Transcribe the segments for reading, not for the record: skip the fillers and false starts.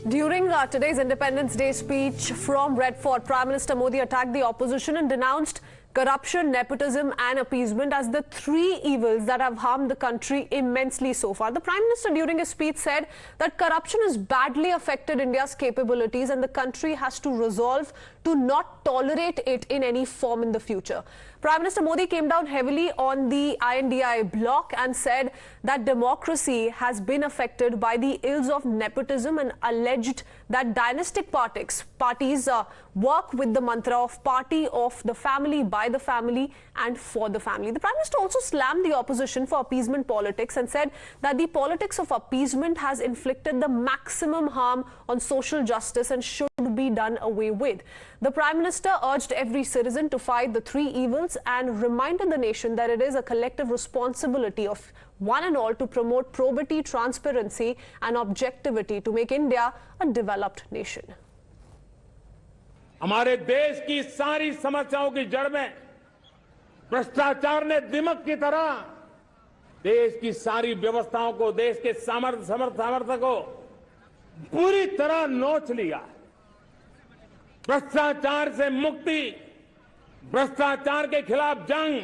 During today's Independence Day speech from Red Fort, Prime Minister Modi attacked the opposition and denounced corruption, nepotism and appeasement as the three evils that have harmed the country immensely so far. The Prime Minister during his speech said that corruption has badly affected India's capabilities and the country has to resolve to not tolerate it in any form in the future. Prime Minister Modi came down heavily on the INDI bloc and said that democracy has been affected by the ills of nepotism and alleged that dynastic parties work with the mantra of party of the family, by the family and for the family. The Prime Minister also slammed the opposition for appeasement politics and said that the politics of appeasement has inflicted the maximum harm on social justice and should be done away with. The Prime Minister urged every citizen to fight the three evils and reminded the nation that it is a collective responsibility of one and all to promote probity, transparency and objectivity to make India a developed nation. हमारे देश की सारी समस्याओं की जड़ में भ्रष्टाचार ने दिमक की तरह देश की सारी व्यवस्थाओं को, देश के सामर्थ्य को पूरी तरह नोच लिया। भ्रष्टाचार से मुक्ति, भ्रष्टाचार के खिलाफ जंग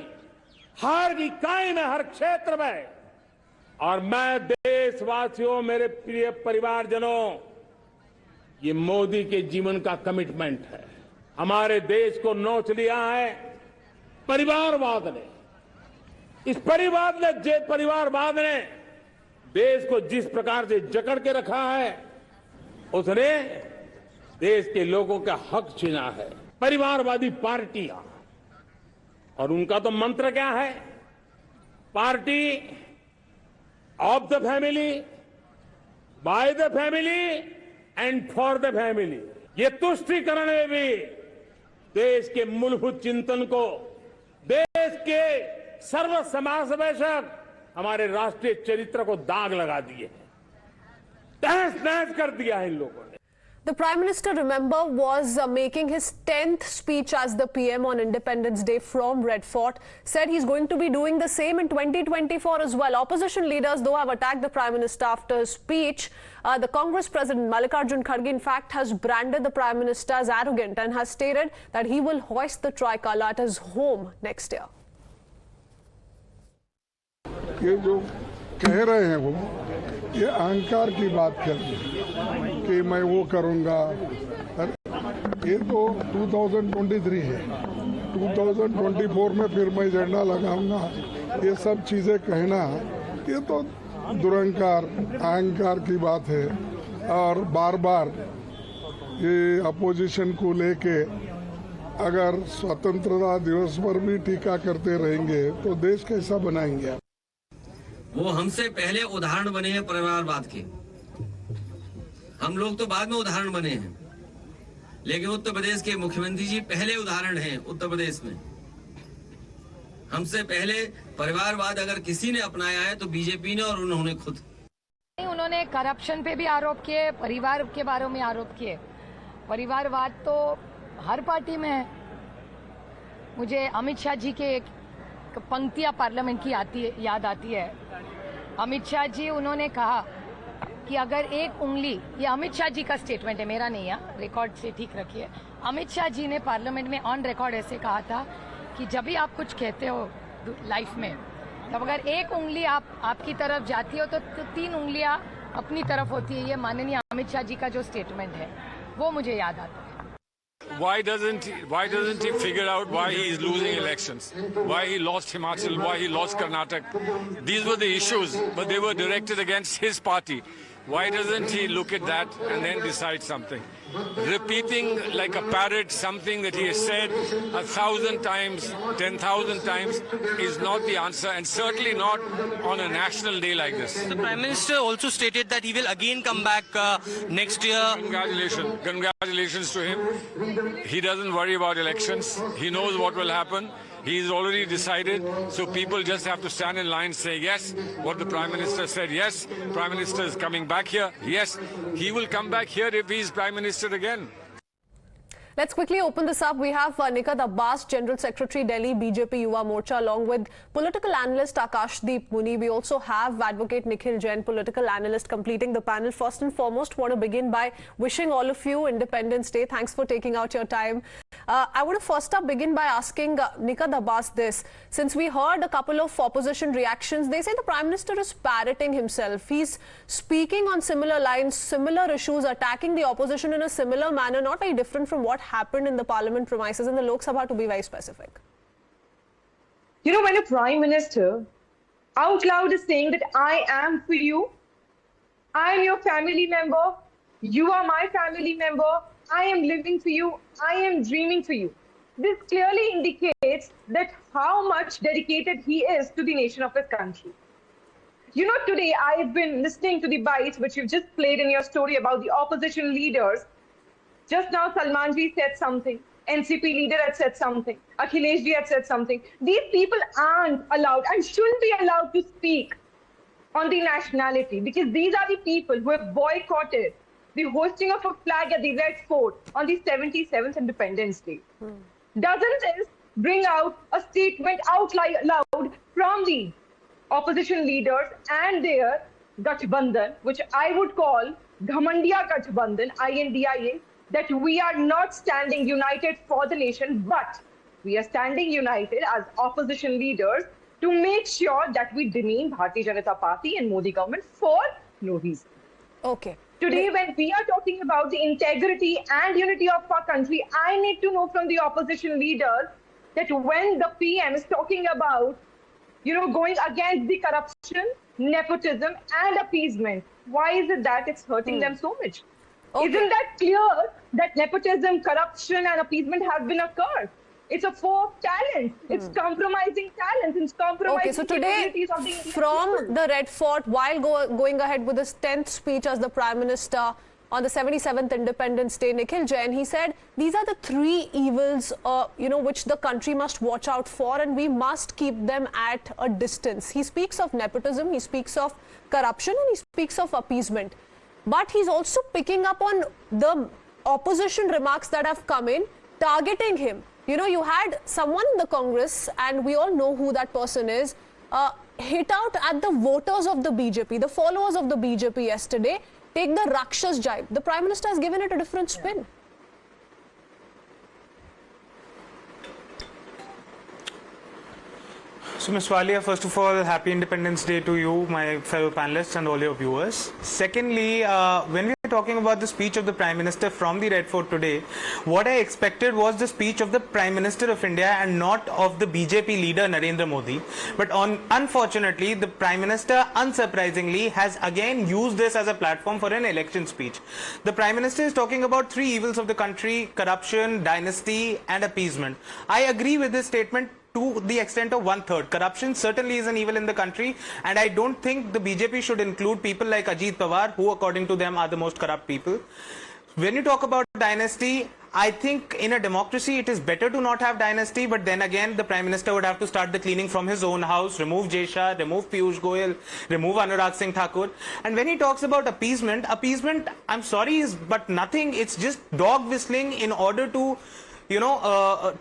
हर इकाई में, हर क्षेत्र में। और मैं देशवासियों, मेरे प्रिय परिवारजनों, ये मोदी के जीवन का कमिटमेंट है। हमारे देश को नोच लिया है परिवारवाद ने। इस परिवारवाद ने देश को जिस प्रकार से जकड़ के रखा है, उसने देश के लोगों का हक छीना है। परिवारवादी पार्टियां, और उनका तो मंत्र क्या है? Party of the family, by the family and for the family. ये तुष्टीकरण में भी देश के मूलभूत चिंतन को, देश के सर्व समावेशक हमारे राष्ट्रीय चरित्र को दाग लगा दिए, तहस नहस कर दिया है इन लोगों ने। The Prime Minister, remember, was making his 10th speech as the PM on Independence Day from Red Fort. Said he's going to be doing the same in 2024 as well. Opposition leaders, though, have attacked the Prime Minister after his speech. The Congress President Mallikarjun Kharge, in fact, has branded the Prime Minister as arrogant and has stated that he will hoist the tricolour at his home next year. ये जो कह रहे हैं वो, ये अहंकार की बात कर रहे हैं कि मैं वो करूंगा। ये तो 2023 है, 2024 में फिर मैं झंडा लगाऊंगा। ये सब चीजें कहना, ये तो दुरहंकार, अहंकार की बात है। और बार बार ये अपोजिशन को लेके अगर स्वतंत्रता दिवस पर भी टीका करते रहेंगे तो देश कैसा बनाएंगे? वो हमसे पहले उदाहरण बने हैं परिवारवाद के। हम लोग तो बाद में उदाहरण बने हैं, लेकिन उत्तर प्रदेश के मुख्यमंत्री जी पहले उदाहरण हैं उत्तर प्रदेश में। हमसे पहले परिवारवाद अगर किसी ने अपनाया है तो बीजेपी ने, और उन्होंने खुद। उन्होंने करप्शन पे भी आरोप किए, परिवार के बारे में आरोप किए। परिवारवाद तो हर पार्टी में है। मुझे अमित शाह जी के एक पंक्तियां पार्लियामेंट की याद आती है। अमित शाह जी, उन्होंने कहा कि अगर एक उंगली, ये अमित शाह जी का स्टेटमेंट है, मेरा नहीं है, रिकॉर्ड से ठीक रखिए। अमित शाह जी ने पार्लियामेंट में ऑन रिकॉर्ड ऐसे कहा था कि जब भी आप कुछ कहते हो लाइफ में, तब अगर एक उंगली आपकी तरफ जाती हो तो 3 उंगलियां अपनी तरफ होती है। ये माननीय अमित शाह जी का जो स्टेटमेंट है वो मुझे याद आता है। Why doesn't he figure out why he is losing elections? Why he lost Himachal? Why he lost Karnataka? These were the issues, but they were directed against his party. Why doesn't he look at that and then decide something? Repeating like a parrot something that he has said 1,000 times, 10,000 times is not the answer, and certainly not on a national day like this. The Prime Minister also stated that he will again come back next year. Congratulations to him. He doesn't worry about elections. He knows what will happen. He's already decided, so people just have to stand in line and say yes. What the Prime Minister said, yes, Prime Minister is coming back here. Yes, he will come back here if he's Prime Minister again. Let's quickly open this up. We have Nikat Abbas, General Secretary, Delhi BJP Yuva Morcha, along with political analyst Akashdeep Muni. We also have Advocate Nikhil Jain, political analyst, completing the panel. First and foremost, want to begin by wishing all of you Independence Day. Thanks for taking out your time. I want to first up begin by asking Nikat Abbas this. Since we heard a couple of opposition reactions, they say the Prime Minister is parroting himself. He's speaking on similar lines, similar issues, attacking the opposition in a similar manner, not very different from what happened in the parliament premises in the Lok Sabha, to be very specific. You know, when a Prime Minister out loud is saying that I am for you, I am your family member, you are my family member, I am living for you, I am dreaming for you. This clearly indicates that how much dedicated he is to the nation of his country. You know, today I've been listening to the bites which you've just played in your story about the opposition leaders. Just now Salmanji said something, NCP leader had said something, Akhileshji had said something. These people aren't allowed and shouldn't be allowed to speak on the nationality, because these are the people who have boycotted the hosting of a flag at the Red Fort on the 77th Independence Day. Doesn't this bring out a statement out loud from the opposition leaders and their Gachbandhan, which I would call Ghamandiya Gachbandhan, INDIA, that we are not standing united for the nation, but we are standing united as opposition leaders to make sure that we demean Bharatiya Janata Party and Modi government for no reason. Okay. Today, when we are talking about the integrity and unity of our country, I need to know from the opposition leaders that when the PM is talking about, you know, going against the corruption, nepotism and appeasement, why is it that it's hurting them so much? Okay. Isn't that clear that nepotism, corruption and appeasement have been occurred? It's a form of talent. It's compromising talent. It's compromising so today, capabilities of the Indian from people. the Red Fort, while going ahead with his 10th speech as the Prime Minister on the 77th Independence Day, Nikhil Jain, he said these are the three evils, which the country must watch out for, and we must keep them at a distance. He speaks of nepotism, he speaks of corruption, and he speaks of appeasement. But he's also picking up on the opposition remarks that have come in, targeting him. You know, you had someone in the Congress, and we all know who that person is, hit out at the voters of the BJP, the followers of the BJP yesterday, take the Rakshas jibe. The Prime Minister has given it a different spin. So, Ms. Walia, first of all, happy Independence Day to you, my fellow panelists and all your viewers. Secondly, when we were talking about the speech of the Prime Minister from the Red Fort today, what I expected was the speech of the Prime Minister of India and not of the BJP leader Narendra Modi. But unfortunately, the Prime Minister, unsurprisingly, has again used this as a platform for an election speech. The Prime Minister is talking about three evils of the country: corruption, dynasty and appeasement. I agree with this statement to the extent of 1/3. Corruption certainly is an evil in the country, and I don't think the BJP should include people like Ajit Pawar, who according to them are the most corrupt people. When you talk about dynasty, I think in a democracy it is better to not have dynasty, but then again the Prime Minister would have to start the cleaning from his own house, remove Jay Shah, remove Piyush Goyal, remove Anurag Singh Thakur. And when he talks about appeasement, I'm sorry, is but nothing. It's just dog whistling in order to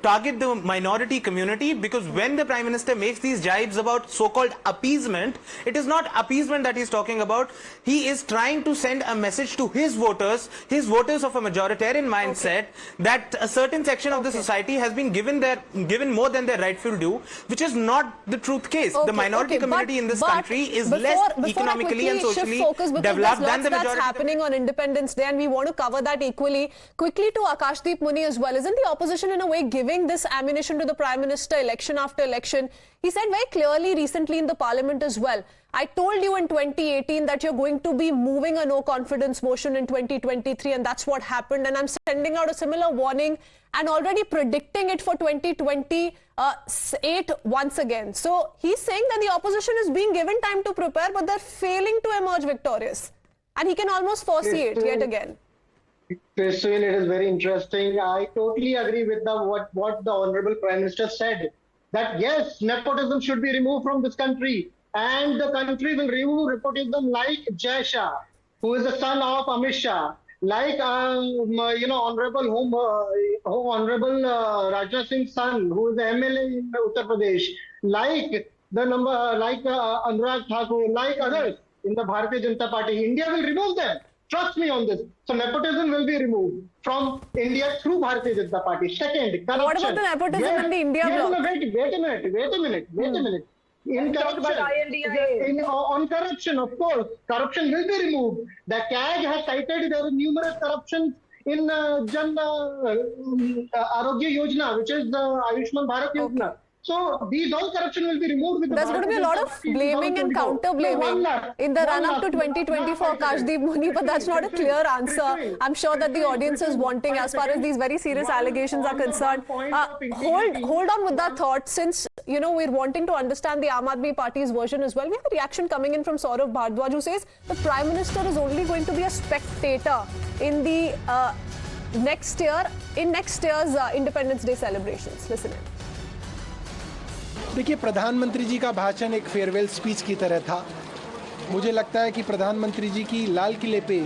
target the minority community, because when the Prime Minister makes these jibes about so-called appeasement, it is not appeasement that he's talking about. He is trying to send a message to his voters of a majoritarian mindset, that a certain section of the society has been given more than their rightful due, which is not the truth case. The minority community in this country is less economically and socially developed than the majority. That's happening on Independence Day, and we want to cover that quickly to Akashdeep Muni as well. Isn't the opposition in a way giving this ammunition to the Prime Minister election after election? He said very clearly recently in the Parliament as well, I told you in 2018 that you're going to be moving a no confidence motion in 2023, and that's what happened, and I'm sending out a similar warning and already predicting it for 2028 once again. So he's saying that the opposition is being given time to prepare, but they're failing to emerge victorious, and he can almost foresee it yet again. Christine, it is very interesting. I totally agree with what the Honorable Prime Minister said, that yes, nepotism should be removed from this country, and the country will remove nepotism like Jay Shah, who is the son of Amit Shah, like Honorable Rajnath Singh's son, who is the MLA in Uttar Pradesh, like Anurag Thakur, like others in the Bharatiya Janata Party. India will remove them. Trust me on this. So nepotism will be removed from India through Bharatiya Janata Party. Second, corruption. What about the nepotism in the India bloc? Wait a minute. In corruption, on corruption, of course, corruption will be removed. The CAG has cited there are numerous corruptions in Jan Arogya Yojana, which is the Ayushman Bharat Yojana. So these all corruption will be removed with the There's going to be a lot of blaming and counter-blaming in the run-up to 2024, Kashdeep Muni, but that's not a clear answer. I'm sure that the audience is wanting as far as these very serious allegations are concerned. Hold on with that thought, since, you know, we're wanting to understand the Aam Aadmi Party's version as well. We have a reaction coming in from Saurav Bhardwaj, who says the Prime Minister is only going to be a spectator in the next year's Independence Day celebrations. Listen in. देखिए, प्रधानमंत्री जी का भाषण एक farewell speech की तरह था। मुझे लगता है कि प्रधानमंत्री जी की लाल किले पे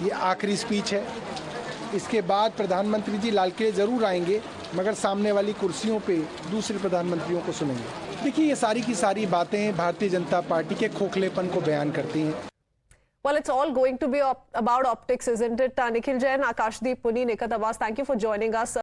ये आखिरी स्पीच है। इसके बाद प्रधानमंत्री जी लाल किले ज़रूर आएंगे, मगर सामने वाली कुर्सियों पे दूसरे प्रधानमंत्रियों को सुनेंगे। देखिए, ये सारी की सारी बातें भारतीय जनता पार्टी के खोखलेपन को बयान करती हैं। Well, it's all going to be about optics, isn't it? Nikhil Jain, Akashdeep Muni, Nikat Abbas, thank you for joining us.